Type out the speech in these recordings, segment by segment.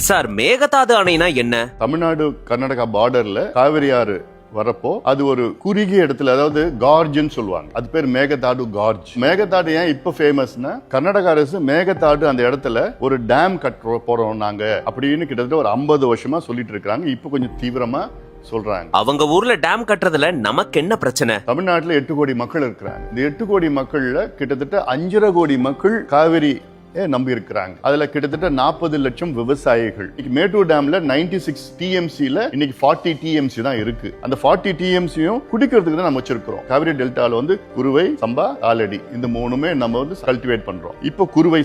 Sir, Mekedatu அணைனா என்ன? தமிழ்நாடு கர்நாடகா பார்டர்ல காவிரி ஆறு வரப்போ அது ஒரு குறுகிய இடத்துல, அதாவது கார்ஜ்னு சொல்லுவாங்க, அது பேர் மேகதாடு கார்ஜ். மேகதாடு ஏன் இப்ப ஃபேமஸ்னா, கர்நாடக அரசு மேகதாடு அந்த இடத்துல ஒரு டேம் கட்ட போறோம் நாங்க அப்படின்னு கிட்டத்தட்ட ஒரு 50 வருஷமா சொல்லிட்டு இருக்காங்க. இப்ப கொஞ்சம் தீவிரமா சொல்றாங்க. அவங்க ஊர்ல டேம் கட்டுறதுல நமக்கு என்ன பிரச்சனை? தமிழ்நாட்டுல 8 கோடி மக்கள் இருக்கிறாங்க. இந்த 8 கோடி மக்கள்ல கிட்டத்தட்ட 5.5 கோடி மக்கள் காவிரி நம்பி இருக்கிறாங்க. அதுல கிட்டத்தட்ட 40 லட்சம் விவசாயிகள். மேட்டூர் டேம்ல 96 டிஎம்சில இன்னைக்கு 40 டிஎம்சி தான் இருக்கு. அந்த 40 டிஎம்சியும் குடிக்கிறதுக்கு தான் நம்ம வச்சிருக்கிறோம். காவிரி டெல்டால குருவை, சம்பா, ஆலடி இந்த மூணுமே நம்ம கல்டிவேட் பண்றோம். இப்போ குருவை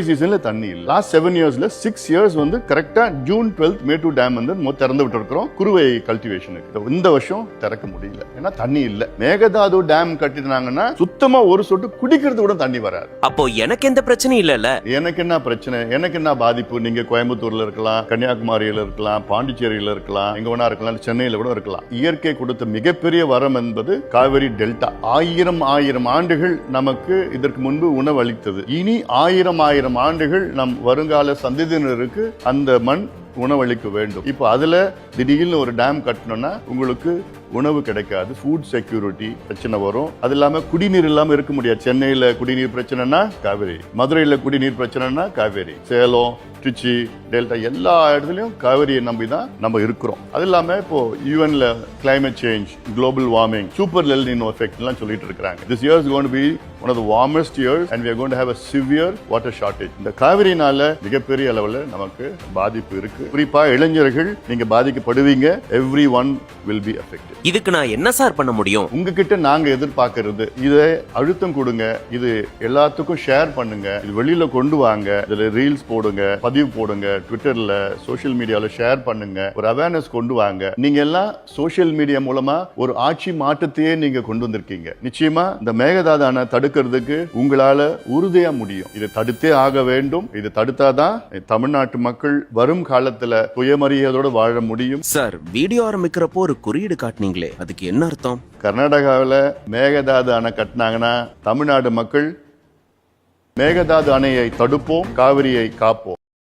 சீசன்ல தண்ணி இல்ல. லாஸ்ட் 7 இயர்ஸ்ல 6 இயர்ஸ் கரெக்டா ஜூன் 12 மேட்டூர் டேம் திறந்து விட்டு இருக்கிறோம் குருவை கல்டிவேஷனுக்கு. இந்த வருஷம் திறக்க முடியல, ஏன்னா தண்ணி இல்ல. மேகதாது டேம் கட்டினாங்கன்னா சுத்தமா ஒரு சொட்டு குடிக்கிறது கூட தண்ணி வராது. அப்போ எனக்கு எந்த பிரச்சனையும் இல்ல. எனக்கு என்ன பிரச்சனை, எனக்கு என்ன பாதிப்பு? நீங்க கோயம்புத்தூர்ல இருக்கலாம், கன்னியாகுமரியில இருக்கலாம், பாண்டிச்சேரியில இருக்கலாம், எங்க வேணா இருக்கலாம், சென்னையில கூட இருக்கலாம். இயற்கை கொடுத்த மிகப்பெரிய வரம் என்பது காவிரி டெல்டா. ஆயிரம் ஆண்டுகள் நமக்கு இதற்கு முன்பு உணவு அளித்தது. இனி ஆயிரம் ஆண்டுகள் நம் வருங்கால சந்ததியினருக்கு அந்த மண் உணவளிக்க வேண்டும். இப்போ அதுல திடீர்னு ஒரு டேம் கட்டணும்னா உங்களுக்கு உணவு கிடைக்காது, ஃபுட் செக்யூரிட்டி பிரச்சனை வரும். அது இல்லாம குடிநீர் இல்லாம இருக்க முடியாது. சென்னையில குடிநீர் பிரச்சனைனா காவேரி, மதுரையில குடிநீர் பிரச்சனைனா காவேரி, சேலம், திருச்சி, டெல்டா எல்லா இடத்துலயும் காவிரியை நம்பி தான் நம்ம இருக்கிறோம். அது இல்லாம இப்போ யூஎன்ல climate change, global warming, super El Nino effect எல்லாம் சொல்லிட்டு இருக்காங்க. This year is going to be one of the warmest years and we are going to have a severe water shortage. இந்த காவிரினால மிகப்பெரிய அளவுல நமக்கு பாதிப்பு இருக்கு. குறிப்பா இளைஞர்கள் நீங்க பாதிக்கப்படுவீங்க. everyone will be affected. இதுக்கு நான் என்ன சார் பண்ண முடியும்? உங்ககிட்ட நாங்க எதிர்பார்க்கிறது, இதை அழுத்தம் கொடுங்க, இது எல்லாத்துக்கும் ஷேர் பண்ணுங்க, இது வெளியில கொண்டு வாங்க, இதுல ரீல்ஸ் போடுங்க, பதிவு போடுங்க, ட்விட்டர்ல, சோசியல் மீடியால ஷேர் பண்ணுங்க, ஒரு அவேர்னஸ் கொண்டு வாங்க. நீங்க எல்லாம் சோசியல் மீடியா மூலமா ஒரு ஆட்சி மாற்றத்தையே நீங்க கொண்டு வந்திருக்கீங்க. நிச்சயமா இந்த மேகதாது அணை தடுக்கிறதுக்கு உங்களால உறுதியா முடியும். இதை தடுத்தே ஆக வேண்டும். இதை தடுத்தாதான் தமிழ்நாட்டு மக்கள் வரும் காலத்துல சுயமரியாதையோட வாழ முடியும். சார், வீடியோ ஆரம்பிக்கிறப்போ ஒரு குறியீடு காட்டினீங்களே, அதுக்கு என்ன அர்த்தம்? கர்நாடகாவில் மேகதாது அணை கட்டினாங்கன்னா தமிழ்நாடு மக்கள் மேகதாது அணையை தடுப்போம், காவிரியை காப்போம்.